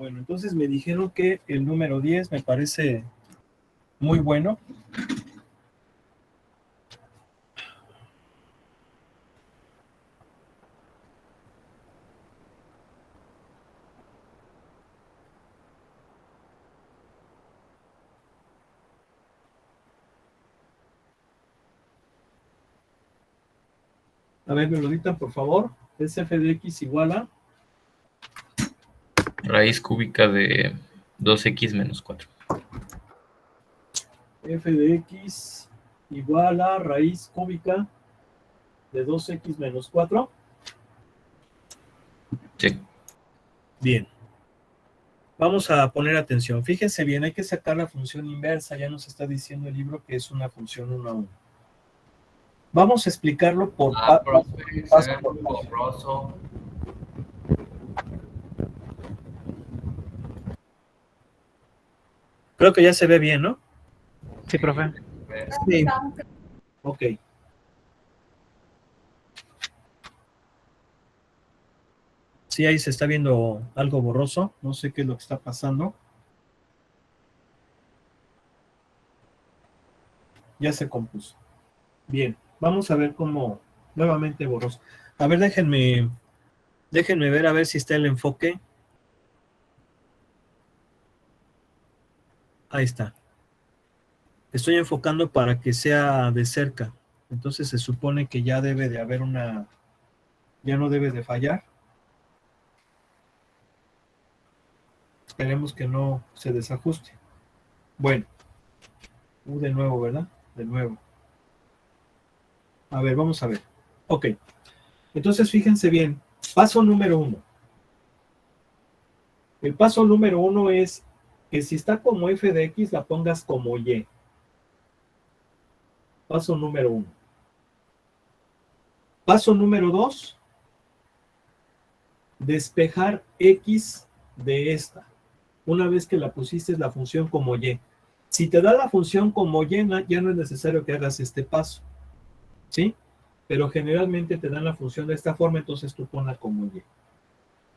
Bueno, entonces me dijeron que el número 10 me parece muy bueno. A ver, me lo dictan, por favor. Es f de x igual a... Raíz cúbica de 2x menos 4. F de x igual a raíz cúbica de 2x menos 4. Sí. Bien. Vamos a poner atención. Fíjense bien, hay que sacar la función inversa. Ya nos está diciendo el libro que es una función 1 a 1. Vamos a explicarlo por paso por paso. borroso. Creo que ya se ve bien, ¿no? Sí, profe. Sí. Ok. Sí, ahí se está viendo algo borroso. No sé qué es lo que está pasando. Ya se compuso. Bien, vamos a ver cómo nuevamente borroso. A ver, déjenme ver a ver si está el enfoque. Ahí está. Estoy enfocando para que sea de cerca. Entonces se supone que ya debe de haber una... Ya no debe de fallar. Esperemos que no se desajuste. Bueno. De nuevo, ¿verdad? De nuevo. A ver, vamos a ver. Ok. Entonces fíjense bien. Paso número 1. El paso número 1 es que si está como f de x, la pongas como y. Paso número 1. Paso número 2. Despejar x de esta. Una vez que la pusiste la función como y. Si te da la función como y, ya no es necesario que hagas este paso. ¿Sí? Pero generalmente te dan la función de esta forma, entonces tú ponla como y.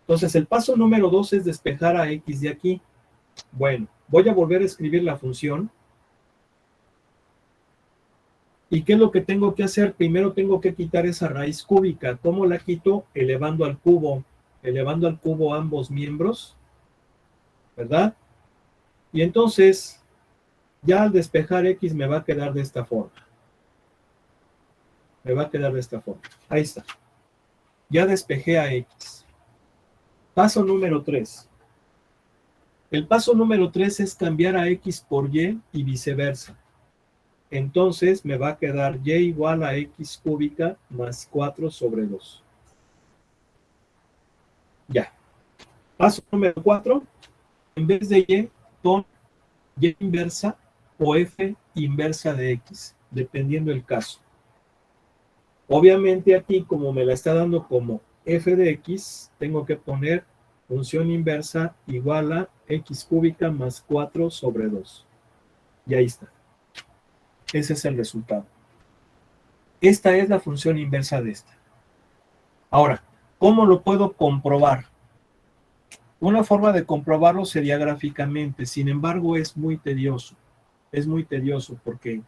Entonces el paso número 2 es despejar a x de aquí. Bueno, voy a volver a escribir la función. ¿Y qué es lo que tengo que hacer? Primero tengo que quitar esa raíz cúbica. ¿Cómo la quito? Elevando al cubo ambos miembros, ¿verdad? Y entonces, ya al despejar x me va a quedar de esta forma. Me va a quedar de esta forma. Ahí está. Ya despejé a x. Paso número 3. El paso número 3 es cambiar a x por y y viceversa. Entonces me va a quedar y igual a x cúbica más 4 sobre 2. Ya. Paso número 4. En vez de y, pon y inversa o f inversa de x, dependiendo del caso. Obviamente aquí, como me la está dando como f de x, tengo que poner función inversa igual a x cúbica más 4 sobre 2. Y ahí está. Ese es el resultado. Esta es la función inversa de esta. Ahora, ¿cómo lo puedo comprobar? Una forma de comprobarlo sería gráficamente, sin embargo es muy tedioso. Es muy tedioso porque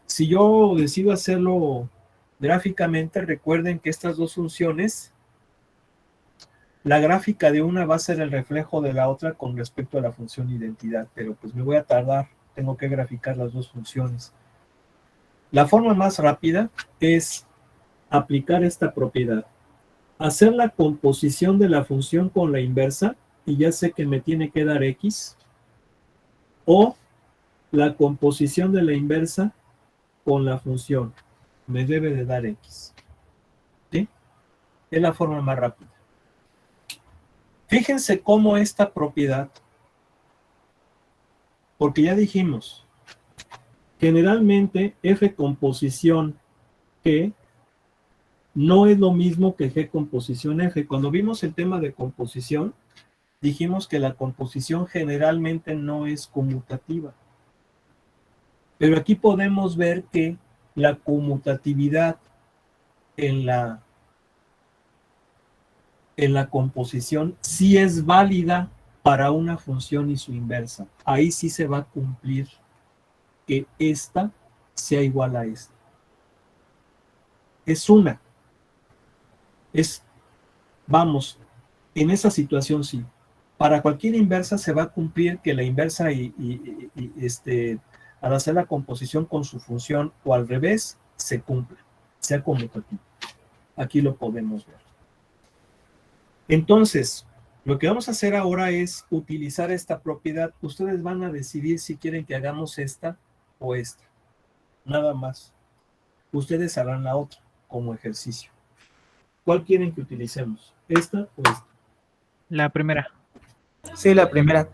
si yo decido hacerlo gráficamente, recuerden que estas dos funciones, la gráfica de una va a ser el reflejo de la otra con respecto a la función identidad, pero pues me voy a tardar, tengo que graficar las dos funciones. La forma más rápida es aplicar esta propiedad. Hacer la composición de la función con la inversa, y ya sé que me tiene que dar x, o la composición de la inversa con la función, me debe de dar x. ¿Sí? Es la forma más rápida. Fíjense cómo esta propiedad, porque ya dijimos, generalmente f composición g no es lo mismo que g composición f. Cuando vimos el tema de composición, dijimos que la composición generalmente no es conmutativa. Pero aquí podemos ver que la conmutatividad en la composición sí es válida para una función y su inversa. Ahí sí se va a cumplir que esta sea igual a esta. Es una. Vamos, en esa situación sí. Para cualquier inversa se va a cumplir que la inversa al hacer la composición con su función o al revés, se cumple, sea conmutativo. Aquí lo podemos ver. Entonces, lo que vamos a hacer ahora es utilizar esta propiedad. Ustedes van a decidir si quieren que hagamos esta o esta. Nada más. Ustedes harán la otra como ejercicio. ¿Cuál quieren que utilicemos? ¿Esta o esta? La primera. Sí, la primera.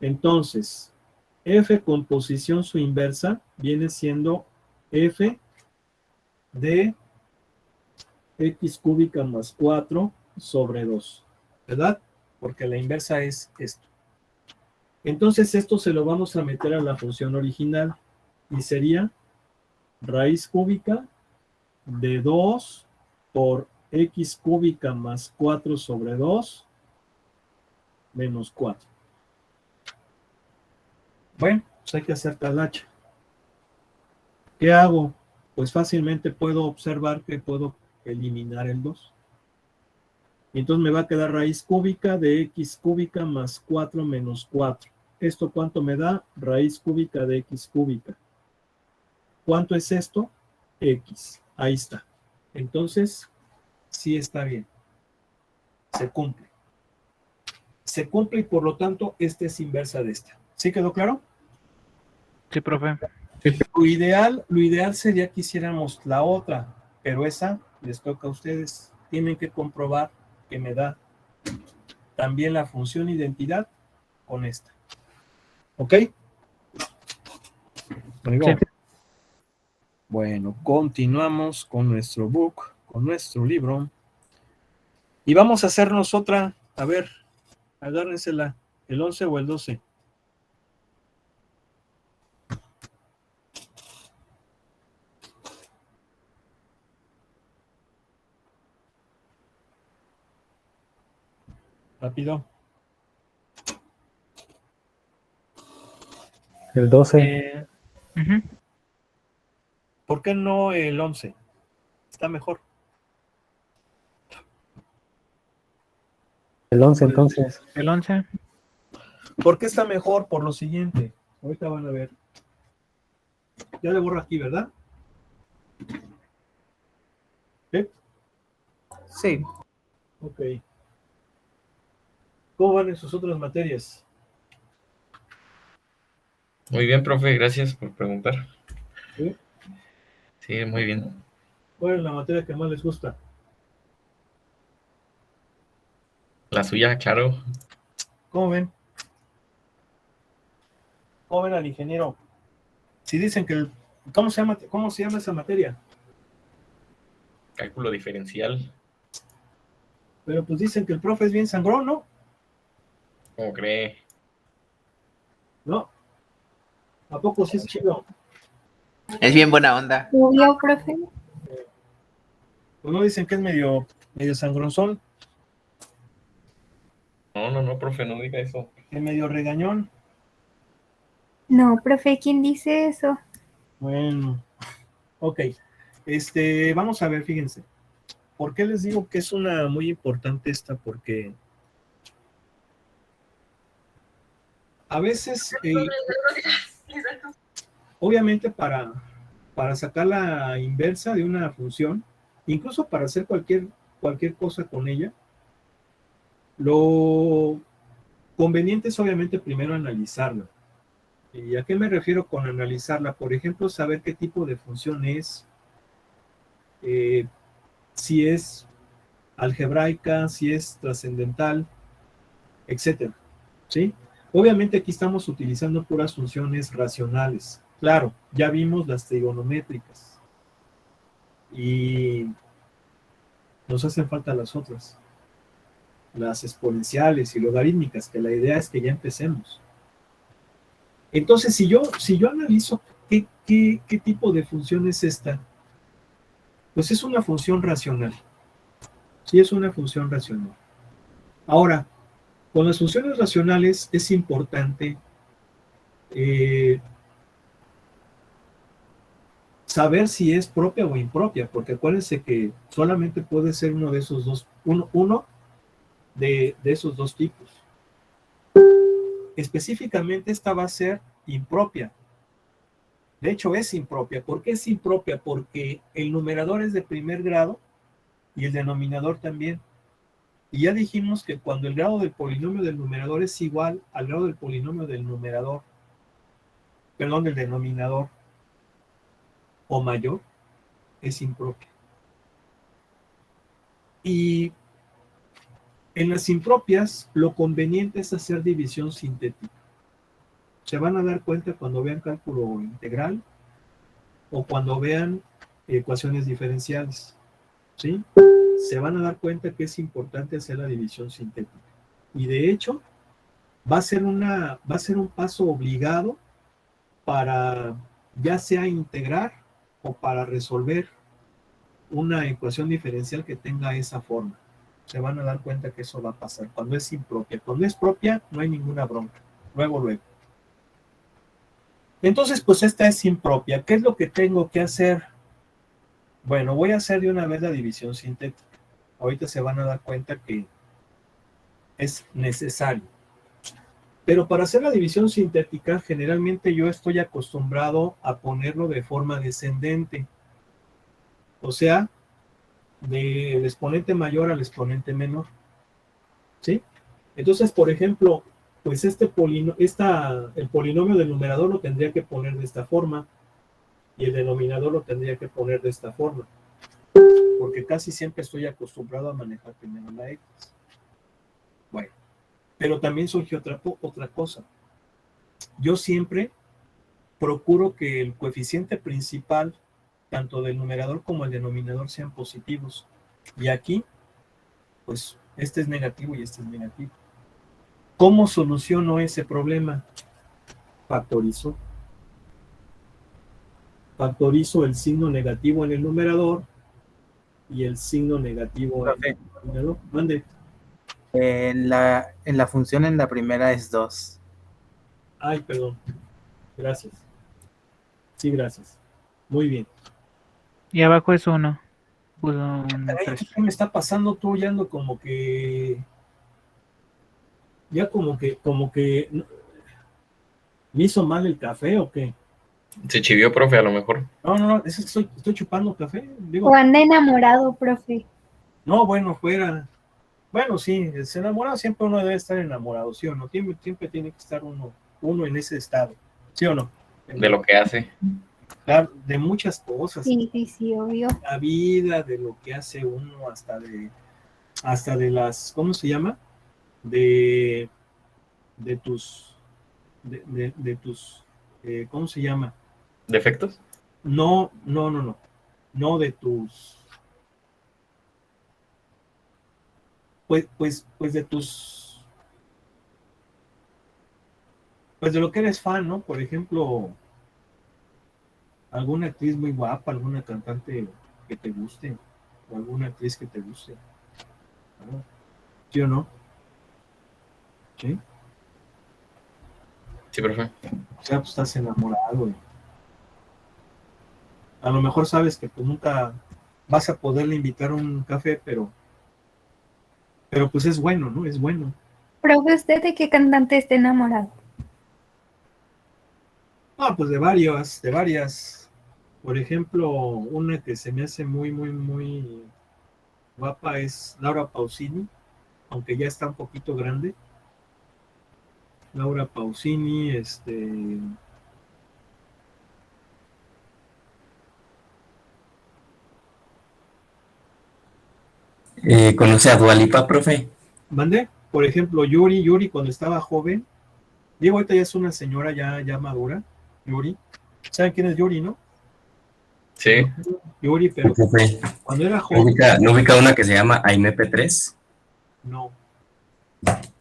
Entonces, f con posición su inversa viene siendo f de x cúbica más 4 sobre 2, ¿verdad? Porque la inversa es esto. Entonces, esto se lo vamos a meter a la función original y sería raíz cúbica de 2 por x cúbica más 4 sobre 2 menos 4. Bueno, pues hay que hacer talacha. ¿Qué hago? Pues fácilmente puedo observar que puedo eliminar el 2. Y entonces me va a quedar raíz cúbica de x cúbica más 4 menos 4. ¿Esto cuánto me da? Raíz cúbica de x cúbica. ¿Cuánto es esto? X. Ahí está. Entonces, sí está bien. Se cumple. Se cumple y por lo tanto, esta es inversa de esta. ¿Sí quedó claro? Sí, profe. Lo ideal sería que hiciéramos la otra, pero esa les toca a ustedes. Tienen que comprobar que me da también la función identidad con esta. ¿Ok? Sí. Bueno, continuamos con nuestro book, con nuestro libro. Y vamos a hacernos otra. A ver, agárrensela. ¿El 11 o el 12? Rápido. El 12. Ujú. ¿Por qué no el 11? Está mejor. El 11 entonces. El 11. ¿Por qué está mejor? Por lo siguiente. Ahorita van a ver. Ya le borro aquí, ¿verdad? ¿Sí? Sí. Ok. ¿Cómo van en sus otras materias? Muy bien, profe, gracias por preguntar. ¿Sí? Sí, muy bien. ¿Cuál es la materia que más les gusta? La suya, claro. ¿Cómo ven? ¿Cómo ven al ingeniero? Si dicen que ¿cómo se llama esa materia? Cálculo diferencial. Pero pues dicen que el profe es bien sangrón, ¿no? ¿Cómo cree? ¿No? ¿A poco sí es chido? Es bien buena onda. Obvio, profe. Pues no dicen que es medio sangronzón, No, profe, no diga eso. que medio regañón. No, profe, ¿quién dice eso? Bueno, ok. Vamos a ver, fíjense. ¿Por qué les digo que es una muy importante esta? Porque a veces, obviamente para sacar la inversa de una función, incluso para hacer cualquier cosa con ella, lo conveniente es obviamente primero analizarla. ¿Y a qué me refiero con analizarla? Por ejemplo, saber qué tipo de función es, si es algebraica, si es trascendental, etcétera. ¿Sí? Obviamente aquí estamos utilizando puras funciones racionales. Claro, ya vimos las trigonométricas y nos hacen falta las otras, las exponenciales y logarítmicas, que la idea es que ya empecemos. Entonces, si yo analizo qué tipo de función es esta, pues es una función racional. Sí, es una función racional. Ahora, Con las funciones racionales es importante saber si es propia o impropia, porque acuérdense que solamente puede ser uno de esos dos, uno de esos dos tipos. Específicamente esta va a ser impropia. De hecho es impropia. ¿Por qué es impropia? Porque el numerador es de primer grado y el denominador también. Y ya dijimos que cuando el grado del polinomio del numerador es igual al grado del polinomio del numerador, perdón, del denominador, o mayor, es impropia. Y en las impropias, lo conveniente es hacer división sintética. Se van a dar cuenta cuando vean cálculo integral o cuando vean ecuaciones diferenciales, ¿sí? Se van a dar cuenta que es importante hacer la división sintética. Y de hecho, va a ser un paso obligado para ya sea integrar o para resolver una ecuación diferencial que tenga esa forma. Se van a dar cuenta que eso va a pasar cuando es impropia. Cuando es propia, no hay ninguna bronca. Luego. Entonces, pues esta es impropia. ¿Qué es lo que tengo que hacer? Bueno, voy a hacer de una vez la división sintética. Ahorita se van a dar cuenta que es necesario. Pero para hacer la división sintética, generalmente yo estoy acostumbrado a ponerlo de forma descendente. O sea, del exponente mayor al exponente menor. ¿Sí? Entonces, por ejemplo, pues el polinomio del numerador lo tendría que poner de esta forma y el denominador lo tendría que poner de esta forma. Porque casi siempre estoy acostumbrado a manejar primero la X. Bueno, pero también surge otra cosa. Yo siempre procuro que el coeficiente principal, tanto del numerador como el denominador, sean positivos. Y aquí, pues, este es negativo y este es negativo. ¿Cómo soluciono ese problema? Factorizo. Factorizo el signo negativo en el numerador y el signo negativo en el denominador. Mande. En la función en la primera es 2. Ay, perdón. Gracias. Sí, gracias. Muy bien. Y abajo es 1. Puso un Ay, 3. ¿qué me está pasando? Tú ya ando como que ¿me hizo mal el café o qué? Se chivió, profe, a lo mejor. No, es que estoy chupando café. Digo, O anda enamorado, profe. no, bueno, fuera. Bueno, sí, es enamorado, siempre uno debe estar enamorado, ¿sí o no? Siempre tiene que estar uno en ese estado, ¿sí o no? De lo que hace. Claro, de muchas cosas. Sí, obvio. La vida, de lo que hace uno, hasta de las, ¿cómo se llama? De tus, ¿cómo se llama? ¿Defectos? No, de tus, pues de tus, pues de lo que eres fan, ¿no? Por ejemplo, alguna actriz muy guapa, alguna cantante que te guste, o alguna actriz que te guste, ¿no? ¿Sí o no? ¿Sí? Sí, profe. O sea, pues estás enamorado, güey. A lo mejor sabes que pues nunca vas a poderle invitar un café, pero pues es bueno, ¿no? Es bueno. Profe, ¿usted de qué cantante está enamorado? Ah, pues de varias. Por ejemplo, una que se me hace muy, muy, muy guapa es Laura Pausini, aunque ya está un poquito grande. Laura Pausini, ¿Conoce a Dua Lipa, profe? ¿Mandé? Por ejemplo, Yuri cuando estaba joven, Diego ahorita ya es una señora ya madura, Yuri. ¿Saben quién es Yuri, no? Sí. Yuri, pero Profe, cuando era ¿no joven, ubica una que se llama AIMP3?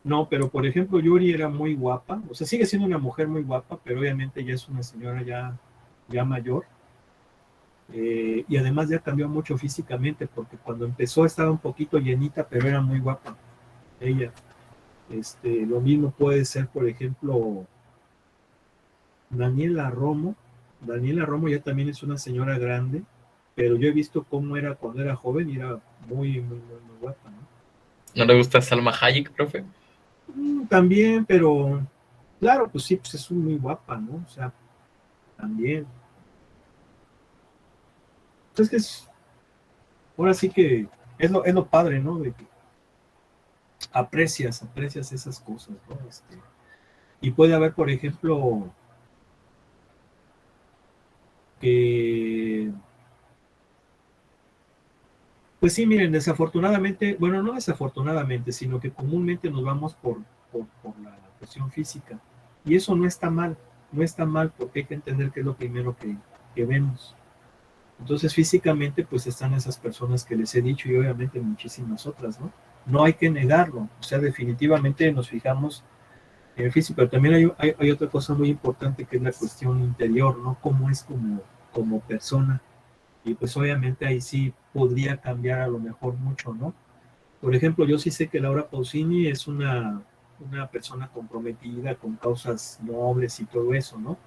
no, pero por ejemplo, Yuri era muy guapa, o sea, sigue siendo una mujer muy guapa, pero obviamente ya es una señora ya mayor. Y además ya cambió mucho físicamente, porque cuando empezó estaba un poquito llenita, pero era muy guapa ella. Lo mismo puede ser, por ejemplo, Daniela Romo. Daniela Romo ya también es una señora grande, pero yo he visto cómo era cuando era joven y era muy guapa, ¿no? ¿No le gusta Salma Hayek, profe? También, pero claro, pues sí, pues es muy guapa, ¿no? O sea, también. Entonces, ahora sí que es lo padre, ¿no? De que aprecias esas cosas, ¿no? Y puede haber, por ejemplo, que, pues sí, miren, desafortunadamente, bueno, no desafortunadamente, sino que comúnmente nos vamos por la cuestión física. Y eso no está mal, no está mal porque hay que entender que es lo primero que vemos. Entonces, físicamente, pues están esas personas que les he dicho y obviamente muchísimas otras, ¿no? No hay que negarlo, o sea, definitivamente nos fijamos en el físico, pero también hay otra cosa muy importante que es la cuestión interior, ¿no? Cómo es como persona. Y pues obviamente ahí sí podría cambiar a lo mejor mucho, ¿no? Por ejemplo, yo sí sé que Laura Pausini es una persona comprometida con causas nobles y todo eso, ¿no?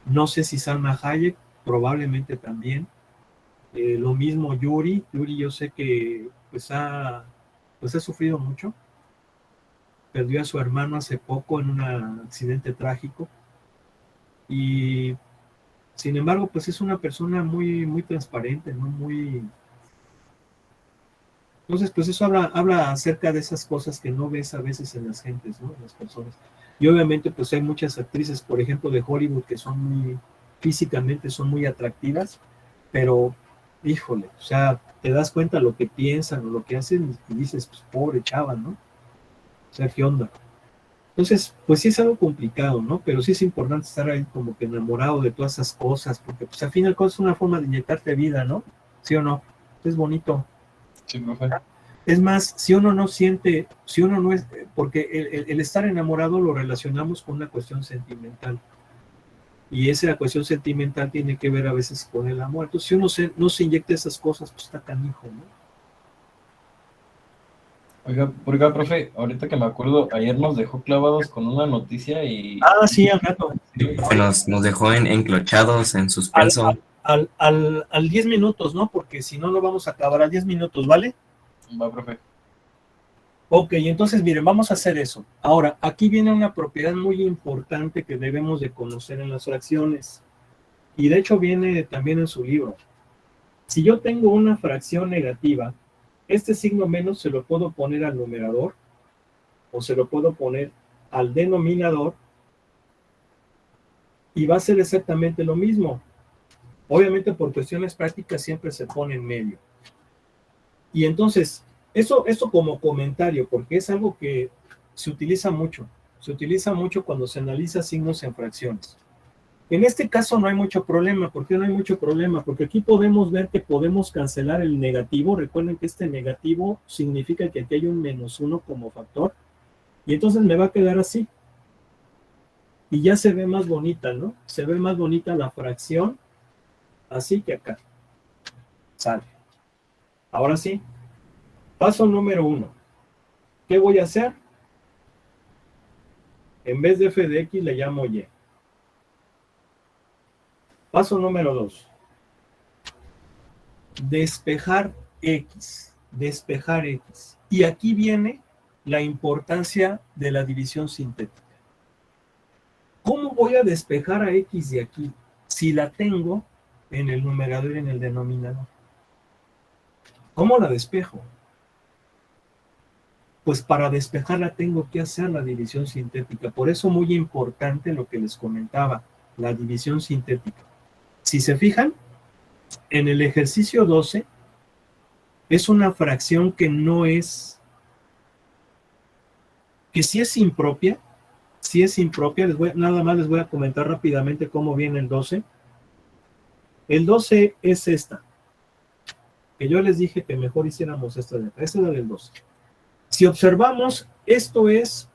No sé si Salma Hayek, probablemente también. Lo mismo Yuri yo sé que pues ha sufrido mucho, perdió a su hermano hace poco en un accidente trágico y sin embargo pues es una persona muy transparente, ¿no? Entonces pues eso habla acerca de esas cosas que no ves a veces en las gentes, ¿no? En las personas. Y obviamente pues hay muchas actrices, por ejemplo de Hollywood, que son físicamente son muy atractivas, pero híjole, o sea, te das cuenta lo que piensan o lo que hacen y dices, pues pobre chava, ¿no? O sea, ¿qué onda? Entonces, pues sí es algo complicado, ¿no? Pero sí es importante estar ahí como que enamorado de todas esas cosas, porque pues al final es una forma de inyectarte vida, ¿no? ¿Sí o no? Es bonito. Sí, profe. Es más, si uno no siente, si uno no es, porque el estar enamorado lo relacionamos con una cuestión sentimental. Y esa cuestión sentimental tiene que ver a veces con el amor. Entonces, si uno no se inyecta esas cosas, pues está canijo, ¿no? Oiga, profe, ahorita que me acuerdo, ayer nos dejó clavados con una noticia y Ah, sí, al rato. Que nos dejó enclochados, en Al, suspenso. al 10 minutos, ¿no? Porque si no, no vamos a acabar al 10 minutos, ¿vale? va, profe. Ok, entonces miren, vamos a hacer eso. Ahora, aquí viene una propiedad muy importante que debemos de conocer en las fracciones. Y de hecho viene también en su libro. Si yo tengo una fracción negativa, este signo menos se lo puedo poner al numerador o se lo puedo poner al denominador y va a ser exactamente lo mismo. Obviamente por cuestiones prácticas siempre se pone en medio. Y entonces, eso como comentario, porque es algo que se utiliza mucho cuando se analiza signos en fracciones. En este caso no hay mucho problema. ¿Por qué no hay mucho problema? Porque aquí podemos ver que podemos cancelar el negativo. Recuerden que este negativo significa que aquí hay un -1 como factor. Y entonces me va a quedar así. Y ya se ve más bonita, ¿no? Se ve más bonita la fracción así que acá. Sale. Ahora sí. Paso número 1. ¿Qué voy a hacer? En vez de f de x le llamo y. Paso número 2. Despejar x. Despejar x. Y aquí viene la importancia de la división sintética. ¿Cómo voy a despejar a x de aquí si la tengo en el numerador y en el denominador? ¿Cómo la despejo? Pues para despejarla tengo que hacer la división sintética. Por eso muy importante lo que les comentaba, la división sintética. Si se fijan, en el ejercicio 12 es una fracción que no es, que sí es impropia, nada más les voy a comentar rápidamente cómo viene el 12. El 12 es esta, que yo les dije que mejor hiciéramos esta de acá, esta es la del 12. Si observamos, esto es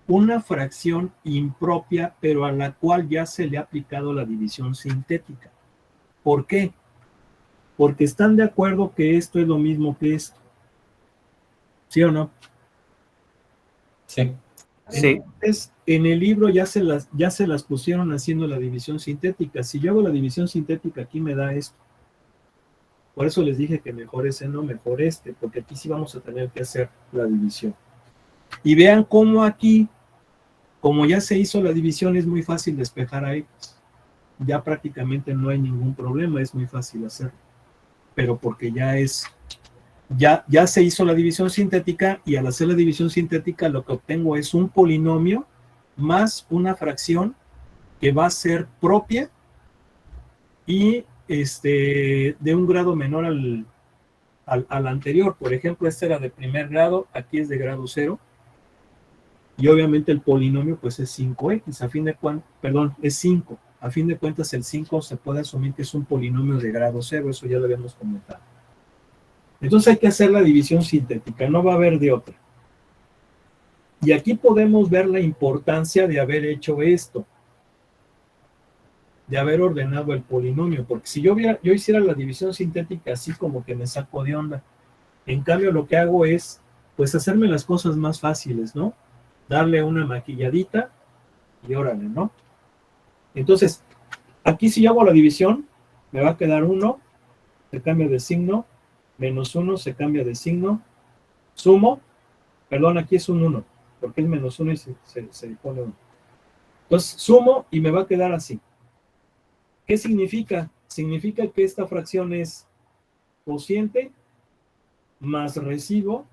una fracción impropia, pero a la cual ya se le ha aplicado la división sintética. ¿Por qué? Porque están de acuerdo que esto es lo mismo que esto. ¿Sí o no? Sí. Sí, Entonces, en el libro ya se las pusieron haciendo la división sintética. Si yo hago la división sintética, aquí me da esto. Por eso les dije que mejor ese no, mejor este, porque aquí sí vamos a tener que hacer la división. Y vean cómo aquí, como ya se hizo la división, es muy fácil despejar a X. Ya prácticamente no hay ningún problema, es muy fácil hacerlo. Pero porque ya se hizo la división sintética, y al hacer la división sintética lo que obtengo es un polinomio más una fracción que va a ser propia y de un grado menor al anterior. Por ejemplo, este era de primer grado, aquí es de grado 0, y obviamente el polinomio pues es 5x, a fin de cuentas, perdón, es 5. A fin de cuentas el 5 se puede asumir que es un polinomio de grado 0, eso ya lo habíamos comentado. Entonces hay que hacer la división sintética, no va a haber de otra. Y aquí podemos ver la importancia de haber hecho esto, de haber ordenado el polinomio, porque si yo hiciera la división sintética así, como que me saco de onda. En cambio lo que hago es pues hacerme las cosas más fáciles, ¿no? Darle una maquilladita y órale, ¿no? Entonces, aquí si yo hago la división, me va a quedar 1, se cambia de signo, menos 1 se cambia de signo, sumo, perdón, aquí es un 1, porque es menos 1 y se pone 1. Entonces, sumo y me va a quedar así. ¿Qué significa? Significa que esta fracción es cociente más residuo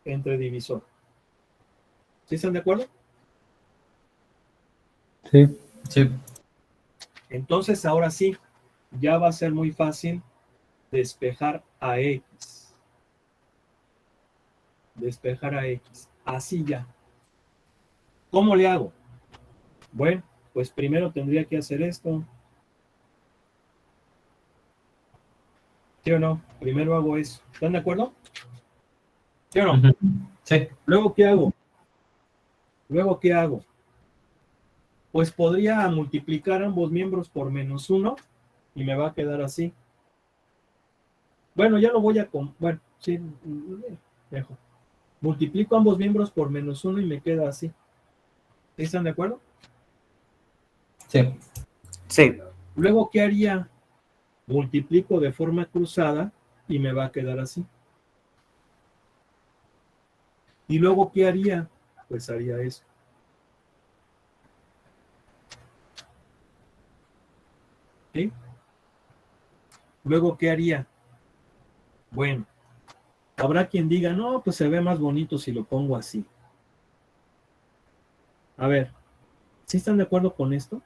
entre divisor. ¿Sí están de acuerdo? sí. Sí. Entonces, ahora sí, ya va a ser muy fácil despejar a X. Despejar a X. Así ya. ¿Cómo le hago? Bueno, pues primero tendría que hacer esto. ¿Sí o no? Primero hago eso. ¿Están de acuerdo? ¿Sí o no? Ujú. Sí. Luego, ¿qué hago? Luego, ¿qué hago? Pues podría multiplicar ambos miembros por menos 1 y me va a quedar así. Bueno, ya lo voy a... Bueno, sí, dejo. Multiplico ambos miembros por menos 1 y me queda así. ¿Sí están de acuerdo? Sí. Sí, Luego, ¿qué haría? Multiplico de forma cruzada y me va a quedar así. Y luego, ¿qué haría? Pues haría eso. ¿Sí? Luego, ¿qué haría? Bueno, habrá quien diga, no, pues se ve más bonito si lo pongo así. A ver, ¿sí están de acuerdo con esto?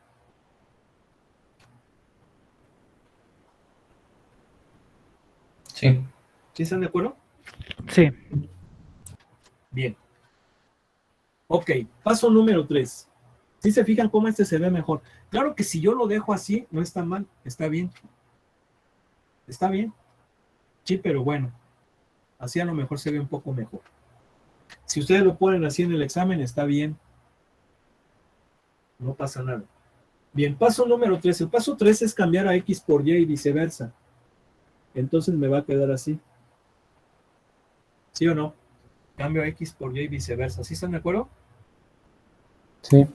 Sí. ¿Sí están de acuerdo? Sí. Bien. Ok, paso número 3. ¿Sí se fijan cómo este se ve mejor? Claro que si yo lo dejo así, no está mal, está bien. Está bien. Sí, pero bueno, así a lo mejor se ve un poco mejor. Si ustedes lo ponen así en el examen, está bien. No pasa nada. Bien, paso número 3. El paso 3 es cambiar a X por Y y viceversa. Entonces me va a quedar así. ¿Sí o no? Cambio a X por Y y viceversa. ¿Sí están de acuerdo? sí.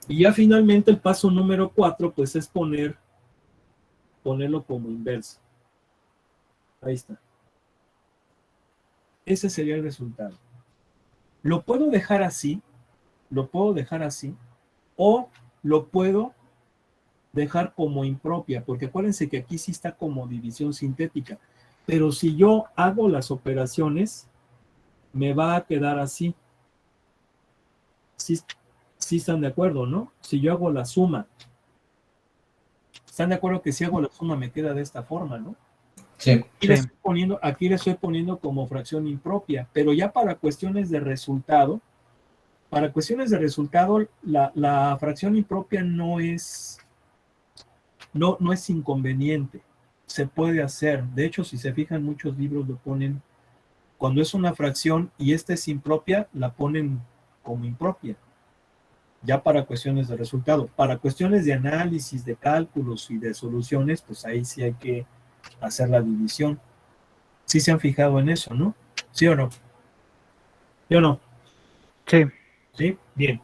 Y ya finalmente el paso número 4, pues es ponerlo como inverso. Ahí está. Ese sería el resultado. Lo puedo dejar así, o lo puedo dejar como impropia, porque acuérdense que aquí sí está como división sintética. Pero si yo hago las operaciones, me va a quedar así. Sí están de acuerdo, ¿no? Si yo hago la suma. ¿Están de acuerdo que si hago la suma me queda de esta forma, ¿no? Sí. Aquí le estoy poniendo como fracción impropia, pero ya para cuestiones de resultado, la fracción impropia no es inconveniente. Se puede hacer. De hecho, si se fijan, muchos libros lo ponen, cuando es una fracción y esta es impropia, la ponen como impropia. Ya para cuestiones de resultado. Para cuestiones de análisis, de cálculos y de soluciones, pues ahí sí hay que hacer la división. Sí se han fijado en eso, ¿no? ¿Sí o no? ¿Sí o no? Sí. ¿Sí? Bien,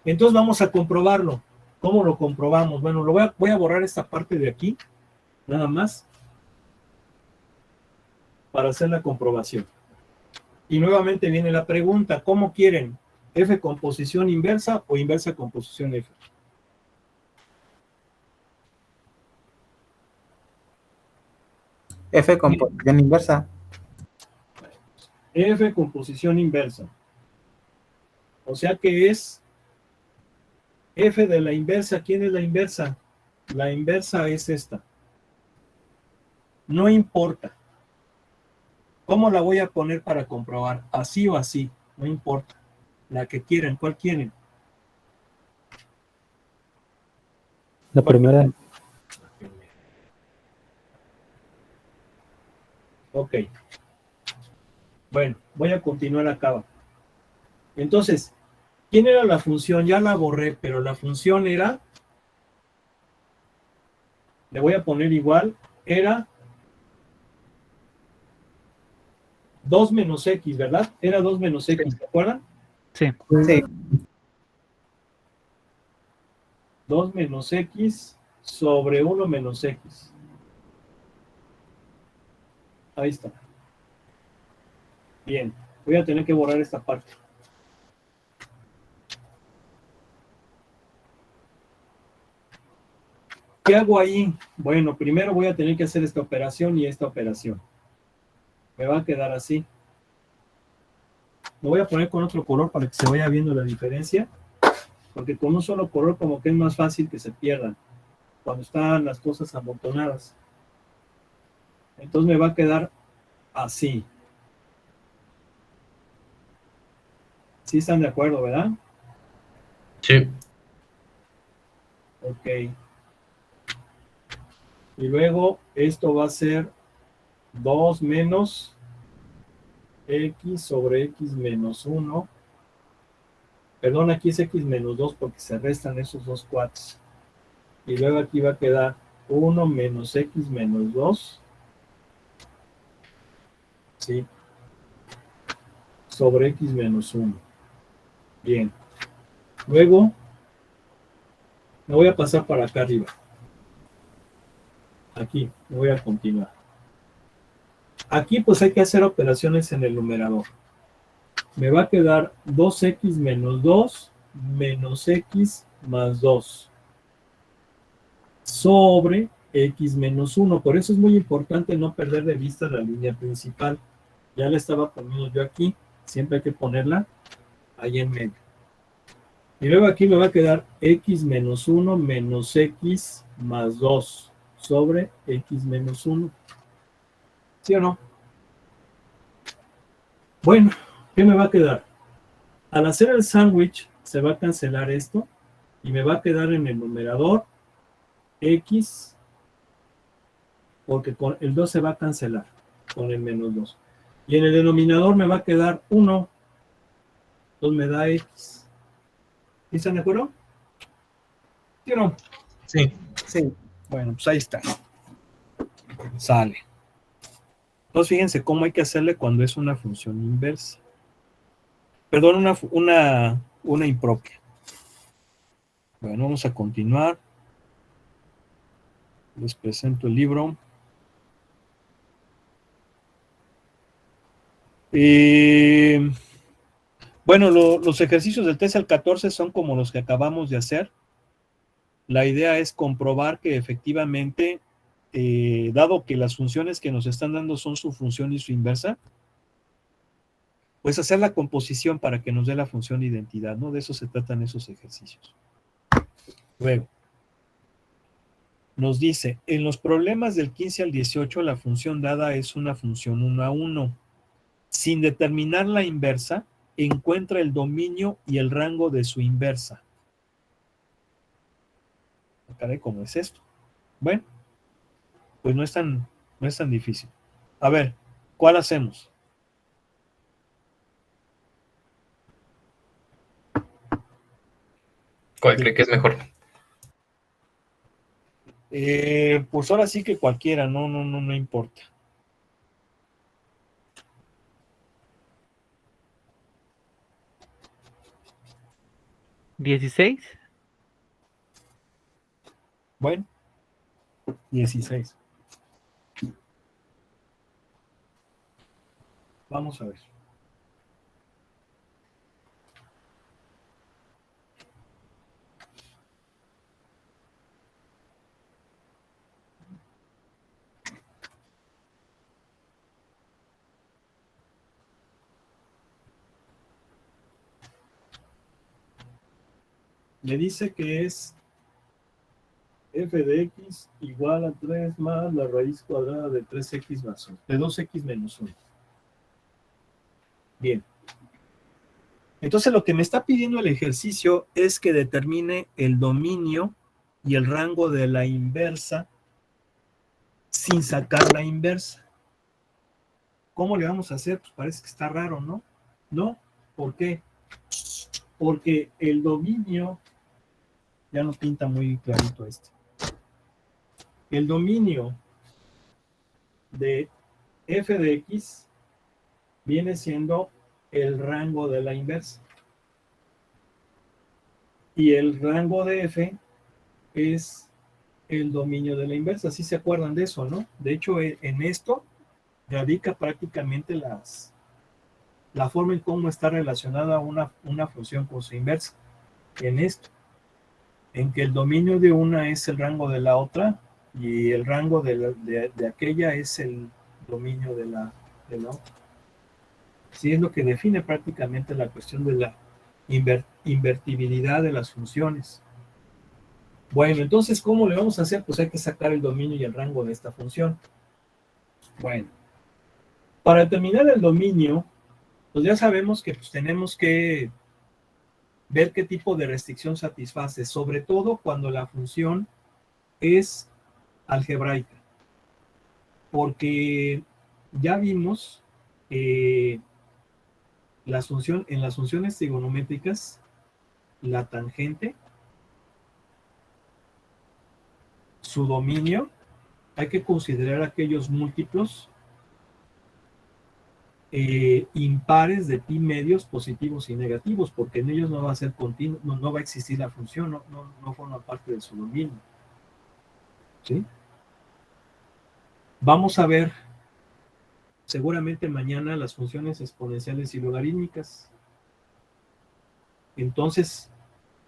entonces vamos a comprobarlo. ¿Cómo lo comprobamos? Bueno, voy a borrar esta parte de aquí, nada más, para hacer la comprobación. Y nuevamente viene la pregunta, ¿cómo quieren? ¿F con posición inversa o inversa con posición F? F con posición inversa. F con posición inversa. O sea que es F de la inversa. ¿Quién es la inversa? La inversa es esta. No importa. ¿Cómo la voy a poner para comprobar? Así o así. No importa. La que quieran. ¿Cuál quieren? La primera. Ok. Bueno, voy a continuar acá. Entonces, ¿quién era la función? Ya la borré, pero la función era, le voy a poner igual, era 2 menos x, ¿verdad? Era 2 menos x, ¿se acuerdan? Sí. Sí. 2 menos x sobre 1 menos x. Ahí está. Bien, voy a tener que borrar esta parte. ¿Qué hago ahí? Bueno, primero voy a tener que hacer esta operación y esta operación. Me va a quedar así. Lo voy a poner con otro color para que se vaya viendo la diferencia, porque con un solo color como que es más fácil que se pierdan cuando están las cosas amontonadas. Entonces me va a quedar así. ¿Sí están de acuerdo, verdad? Sí. Ok. Y luego esto va a ser 2 menos x sobre x menos 1. Perdón, aquí es x menos 2 porque se restan esos dos cuates. Y luego aquí va a quedar 1 menos x menos 2. ¿Sí? Sobre x menos 1. Bien. Luego me voy a pasar para acá arriba. Aquí, me voy a continuar. Aquí pues hay que hacer operaciones en el numerador. Me va a quedar 2x menos 2 menos x más 2 sobre x menos 1. Por eso es muy importante no perder de vista la línea principal. Ya la estaba poniendo yo aquí. Siempre hay que ponerla ahí en medio. Y luego aquí me va a quedar x menos 1 menos x más 2 sobre x menos 1. ¿Sí o no? Bueno, ¿qué me va a quedar? Al hacer el sándwich se va a cancelar esto y me va a quedar en el numerador x, porque con el 2 se va a cancelar con el menos 2. Y en el denominador me va a quedar 1, entonces me da x. ¿Sí están de acuerdo? ¿Sí o no? Sí. Sí. Bueno, pues ahí está. Sale. Entonces fíjense cómo hay que hacerle cuando es una función inversa. Perdón, una impropia. Bueno, vamos a continuar. Les presento el libro. Bueno, los ejercicios del 13 al 14 son como los que acabamos de hacer. La idea es comprobar que efectivamente, dado que las funciones que nos están dando son su función y su inversa, pues hacer la composición para que nos dé la función de identidad, ¿no? De eso se tratan esos ejercicios. Luego, nos dice, en los problemas del 15 al 18, la función dada es una función 1 a 1. Sin determinar la inversa, encuentra el dominio y el rango de su inversa. Caray, ¿cómo es esto? Bueno, pues no es tan difícil. A ver, ¿cuál hacemos? ¿Cuál cree que es mejor? Pues ahora sí que cualquiera, no importa. 16. Bueno, 16. Vamos a ver. Me dice que es f de x igual a 3 más la raíz cuadrada de 3x más 1, de 2x menos 1. Bien. Entonces lo que me está pidiendo el ejercicio es que determine el dominio y el rango de la inversa sin sacar la inversa. ¿Cómo le vamos a hacer? Pues parece que está raro, ¿no? ¿No? ¿Por qué? Porque el dominio, ya no pinta muy clarito este. El dominio de f de x viene siendo el rango de la inversa. Y el rango de f es el dominio de la inversa. ¿Sí se acuerdan de eso, no? De hecho, en esto radica prácticamente la forma en cómo está relacionada una función con su inversa. En esto, en que el dominio de una es el rango de la otra y el rango de aquella es el dominio de la otra. Sí, es lo que define prácticamente la cuestión de la invertibilidad de las funciones. Bueno, entonces, ¿cómo le vamos a hacer? Pues hay que sacar el dominio y el rango de esta función. Bueno, para determinar el dominio, pues ya sabemos que pues, tenemos que ver qué tipo de restricción satisface, sobre todo cuando la función es algebraica. Porque ya vimos en las funciones trigonométricas, la tangente, su dominio, hay que considerar aquellos múltiplos impares de pi medios positivos y negativos, porque en ellos no va a ser continuo, no va a existir la función, no forma parte de su dominio. ¿Sí? Vamos a ver seguramente mañana las funciones exponenciales y logarítmicas. Entonces,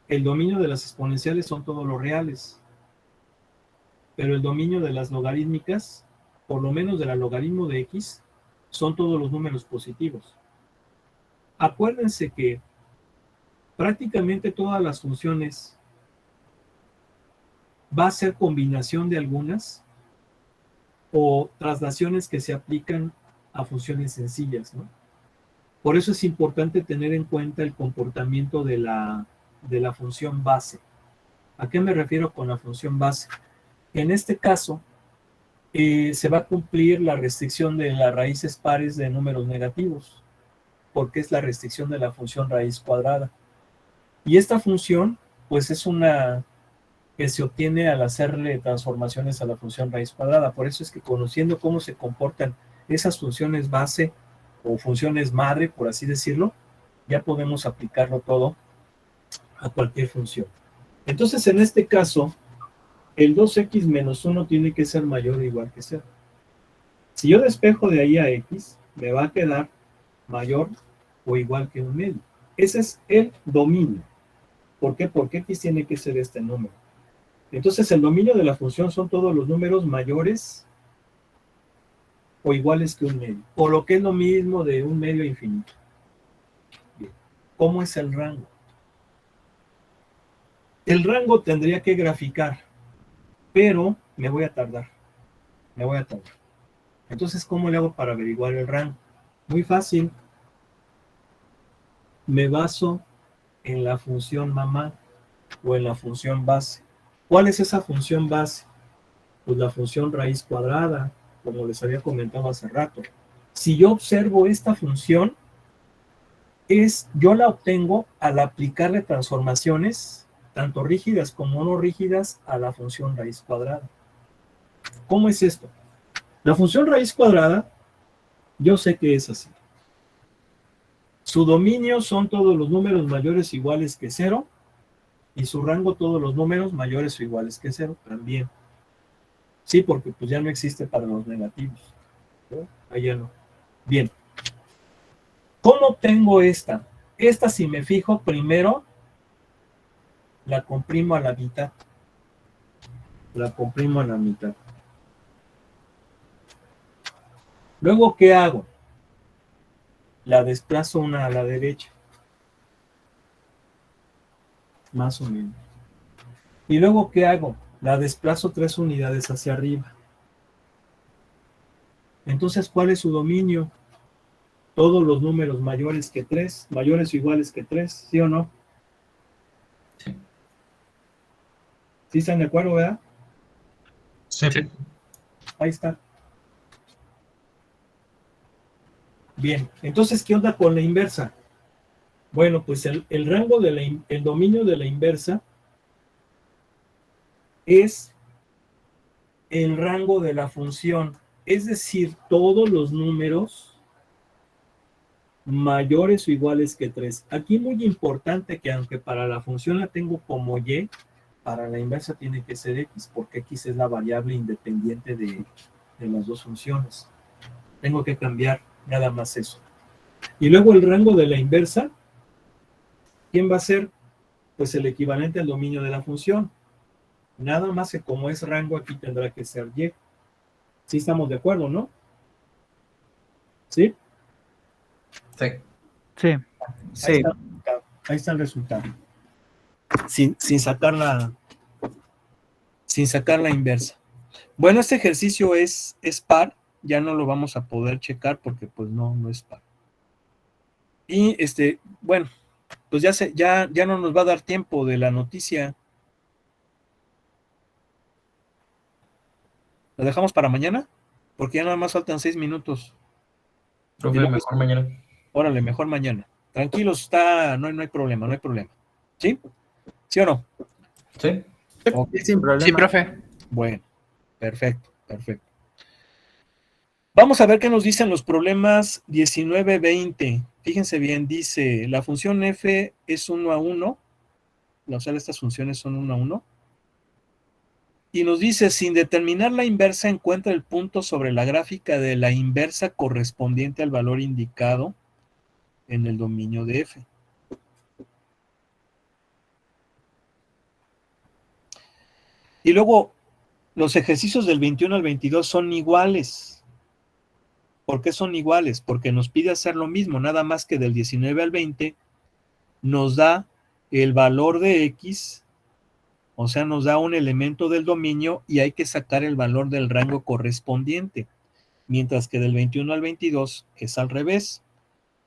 el dominio de las exponenciales son todos los reales, pero el dominio de las logarítmicas, por lo menos de la logaritmo de x, son todos los números positivos. Acuérdense que prácticamente todas las funciones va a ser combinación de algunas o traslaciones que se aplican a funciones sencillas, ¿no? Por eso es importante tener en cuenta el comportamiento de la función base. ¿A qué me refiero con la función base? En este caso, se va a cumplir la restricción de las raíces pares de números negativos, porque es la restricción de la función raíz cuadrada. Y esta función, pues es una que se obtiene al hacerle transformaciones a la función raíz cuadrada. Por eso es que conociendo cómo se comportan esas funciones base o funciones madre, por así decirlo, ya podemos aplicarlo todo a cualquier función. Entonces, en este caso, el 2x menos 1 tiene que ser mayor o igual que 0. Si yo despejo de ahí a x, me va a quedar mayor o igual que 1 medio. Ese es el dominio. ¿Por qué? Porque x tiene que ser este número. Entonces, el dominio de la función son todos los números mayores o iguales que 1 medio. O lo que es lo mismo de 1 medio a infinito. Bien. ¿Cómo es el rango? El rango tendría que graficar, pero me voy a tardar. Entonces, ¿cómo le hago para averiguar el rango? Muy fácil. Me baso en la función mamá o en la función base. ¿Cuál es esa función base? Pues la función raíz cuadrada, como les había comentado hace rato. Si yo observo esta función, yo la obtengo al aplicarle transformaciones, tanto rígidas como no rígidas, a la función raíz cuadrada. ¿Cómo es esto? La función raíz cuadrada, yo sé que es así. Su dominio son todos los números mayores o iguales que 0 Y su rango, todos los números mayores o iguales que 0 también. Sí, porque pues ya no existe para los negativos, ¿no? Ahí ya no. Bien. ¿Cómo obtengo esta? Esta, si me fijo, primero la comprimo a la mitad. La comprimo a la mitad. Luego, ¿qué hago? La desplazo una a la derecha. Más o menos. Y luego, ¿qué hago? La desplazo 3 unidades hacia arriba. Entonces, ¿cuál es su dominio? Todos los números mayores que 3, mayores o iguales que 3, ¿sí o no? Sí. ¿Sí están de acuerdo, verdad? Sí. Ahí está. Bien, entonces, ¿qué onda con la inversa? Bueno, pues el rango el dominio de la inversa es el rango de la función, es decir, todos los números mayores o iguales que 3. Aquí muy importante que aunque para la función la tengo como y, para la inversa tiene que ser x, porque x es la variable independiente de las dos funciones. Tengo que cambiar nada más eso. Y luego el rango de la inversa, ¿quién va a ser? Pues el equivalente al dominio de la función. Nada más que como es rango, aquí tendrá que ser y. ¿Sí estamos de acuerdo, no? ¿Sí? Sí. Sí. Ahí Sí, está, ahí está el resultado. Sin sacar la inversa. Bueno, este ejercicio es par, ya no lo vamos a poder checar porque pues no es par. Y bueno, pues ya no nos va a dar tiempo de la noticia. ¿Lo dejamos para mañana? Porque ya nada más faltan 6 minutos. Profe, mejor mañana. Órale, mejor mañana. Tranquilos, no hay problema, no hay problema. ¿Sí? ¿Sí o no? Sí. Ok. sin problema. Sí, profe. Bueno, perfecto. Vamos a ver qué nos dicen los problemas 19-20. Fíjense bien, dice, la función f es 1 a 1, o sea, estas funciones son 1 a 1, y nos dice, sin determinar la inversa, encuentra el punto sobre la gráfica de la inversa correspondiente al valor indicado en el dominio de f. Y luego, los ejercicios del 21 al 22 son iguales. ¿Por qué son iguales? Porque nos pide hacer lo mismo, nada más que del 19 al 20 nos da el valor de x, o sea, nos da un elemento del dominio y hay que sacar el valor del rango correspondiente. Mientras que del 21 al 22 es al revés.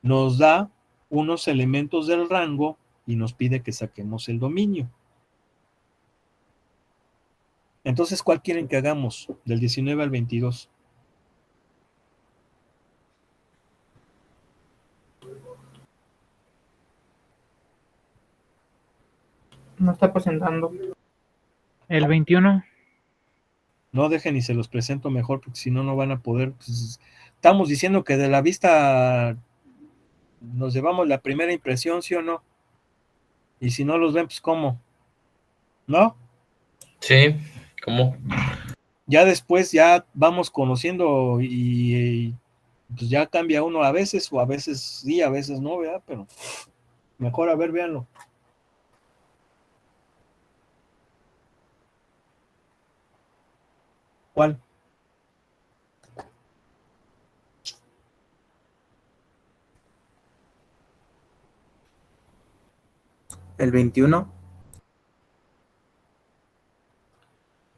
Nos da unos elementos del rango y nos pide que saquemos el dominio. Entonces, ¿cuál quieren que hagamos? Del 19 al 22. No está presentando. El 21. No dejen y se los presento mejor, porque si no, no van a poder. Pues, estamos diciendo que de la vista nos llevamos la primera impresión, ¿sí o no? Y si no los ven, pues ¿cómo? ¿No? Sí. ¿Cómo? Ya después ya vamos conociendo y pues ya cambia uno a veces, o a veces sí, a veces no, ¿verdad? Pero mejor, a ver, véanlo. ¿Cuál? El 21.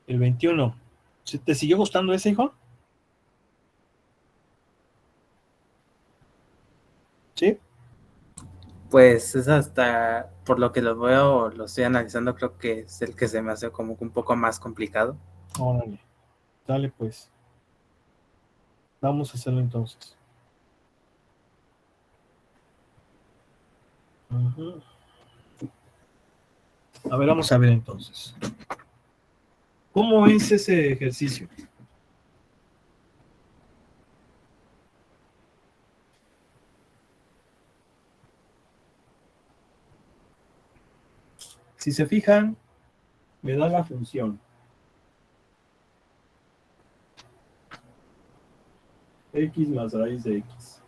El 21. ¿Te siguió gustando ese, hijo? ¿Sí? Pues es hasta, por lo que lo veo, lo estoy analizando, creo que es el que se me hace como que un poco más complicado. Órale. Dale, pues. Vamos a hacerlo entonces. Ujú. A ver, vamos a ver entonces. ¿Cómo es ese ejercicio? Si se fijan, me da la función x más raíz de x.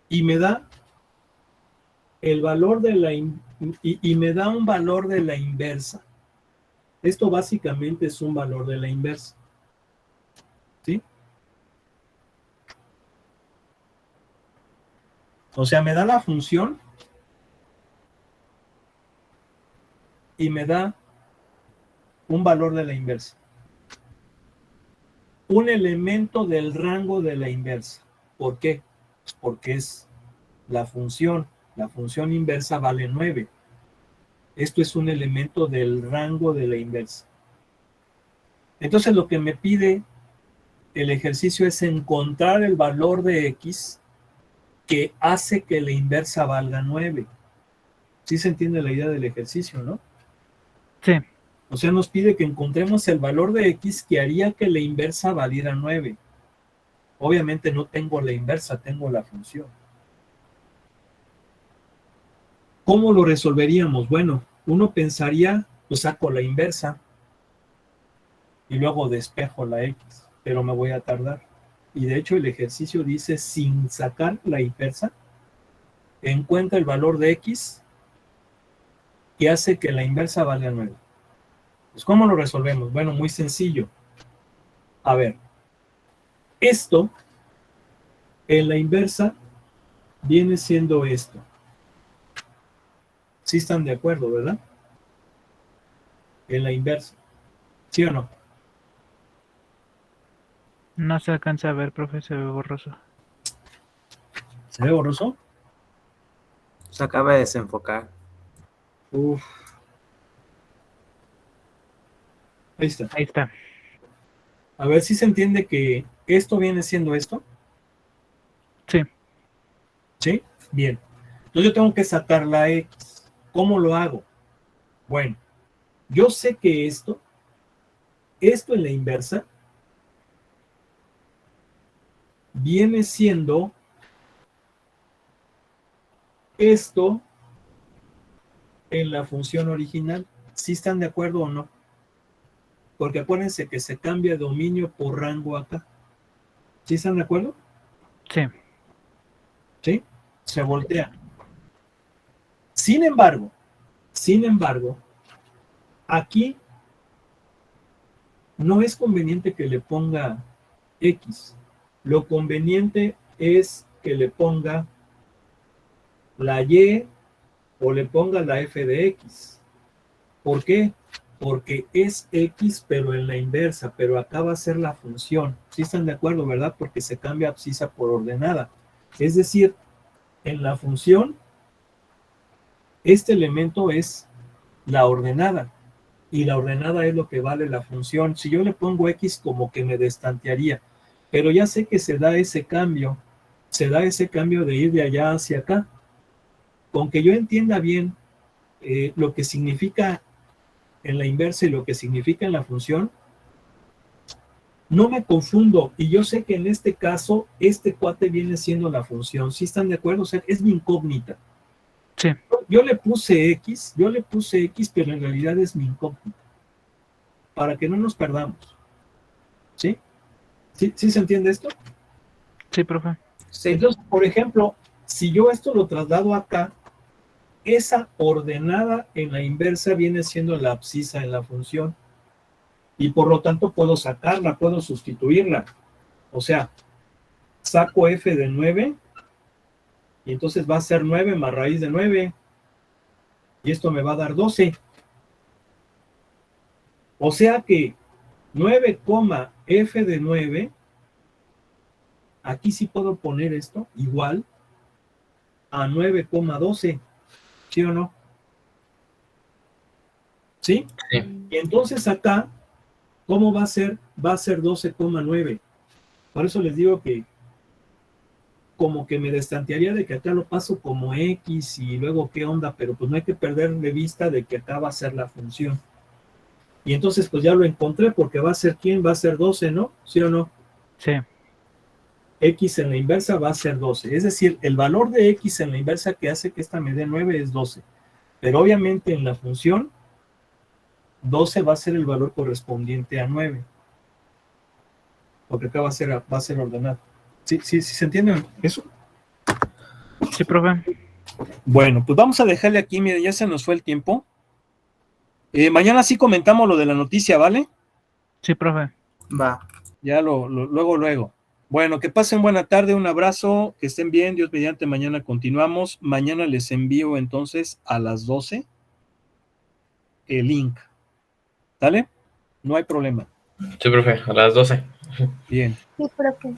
Y me da el valor de la y me da un valor de la inversa. Esto básicamente es un valor de la inversa. ¿Sí? O sea, me da la función y me da un valor de la inversa. Un elemento del rango de la inversa. ¿Por qué? Pues porque es la función. La función inversa vale 9. Esto es un elemento del rango de la inversa. Entonces lo que me pide el ejercicio es encontrar el valor de x que hace que la inversa valga 9. ¿Sí se entiende la idea del ejercicio, no? Sí. O sea, nos pide que encontremos el valor de x que haría que la inversa valiera 9. Obviamente no tengo la inversa, tengo la función. ¿Cómo lo resolveríamos? Bueno, uno pensaría, pues saco la inversa y luego despejo la x, pero me voy a tardar. Y de hecho el ejercicio dice, sin sacar la inversa, encuentra el valor de x que hace que la inversa valga 9. Pues ¿cómo lo resolvemos? Bueno, muy sencillo. A ver, esto en la inversa viene siendo esto. ¿Sí están de acuerdo, verdad? En la inversa. ¿Sí o no? No se alcanza a ver, profe, se ve borroso. ¿Se ve borroso? Se acaba de desenfocar. Uf. Ahí está. Ahí está. A ver si se entiende que esto viene siendo esto. Sí. ¿Sí? Bien. Entonces yo tengo que sacar la x. ¿Cómo lo hago? Bueno, yo sé que esto en la inversa viene siendo esto en la función original. ¿Sí están de acuerdo o no? Porque acuérdense que se cambia dominio por rango acá. ¿Sí están de acuerdo? Sí. ¿Sí? Se voltea. Sin embargo, aquí no es conveniente que le ponga x. Lo conveniente es que le ponga la y o le ponga la f de x. ¿Por qué? Porque es x pero en la inversa, pero acá va a ser la función. ¿Sí están de acuerdo, verdad? Porque se cambia abscisa por ordenada. Es decir, en la función, este elemento es la ordenada. Y la ordenada es lo que vale la función. Si yo le pongo x, como que me destantearía. Pero ya sé que se da ese cambio. Se da ese cambio de ir de allá hacia acá. Con que yo entienda bien lo que significa en la inversa y lo que significa en la función, no me confundo. Y yo sé que en este caso, este cuate viene siendo la función. ¿Sí están de acuerdo? O sea, es mi incógnita. Sí. Yo le puse x, pero en realidad es mi incógnita. Para que no nos perdamos. ¿Sí? ¿Sí se entiende esto? Sí, profe. Sí. Entonces, por ejemplo, si yo esto lo traslado acá, esa ordenada en la inversa viene siendo la abscisa en la función. Y por lo tanto puedo sacarla, puedo sustituirla. O sea, saco f de 9 y entonces va a ser 9 más raíz de 9. Y esto me va a dar 12. O sea que 9, f de 9, aquí sí puedo poner esto igual a 9,12. ¿Sí o no? ¿Sí? Sí. Y entonces acá, ¿cómo va a ser? Va a ser 12,9. Por eso les digo que como que me destantearía de que acá lo paso como x y luego qué onda, pero pues no hay que perder de vista de que acá va a ser la función. Y entonces pues ya lo encontré porque va a ser ¿quién? Va a ser 12, ¿no? ¿Sí o no? Sí. X en la inversa va a ser 12. Es decir, el valor de x en la inversa que hace que esta me dé 9 es 12. Pero obviamente en la función 12 va a ser el valor correspondiente a 9. Porque acá va a ser ordenado. ¿Sí se entiende eso? Sí, profe. Bueno, pues vamos a dejarle aquí, miren, ya se nos fue el tiempo. Mañana sí comentamos lo de la noticia, ¿vale? Sí, profe. Va. Ya luego. Bueno, que pasen buena tarde, un abrazo, que estén bien, Dios mediante, mañana continuamos. Mañana les envío entonces a las 12 el link. ¿Sale? No hay problema. Sí, profe, a las 12. Bien. Sí, profe.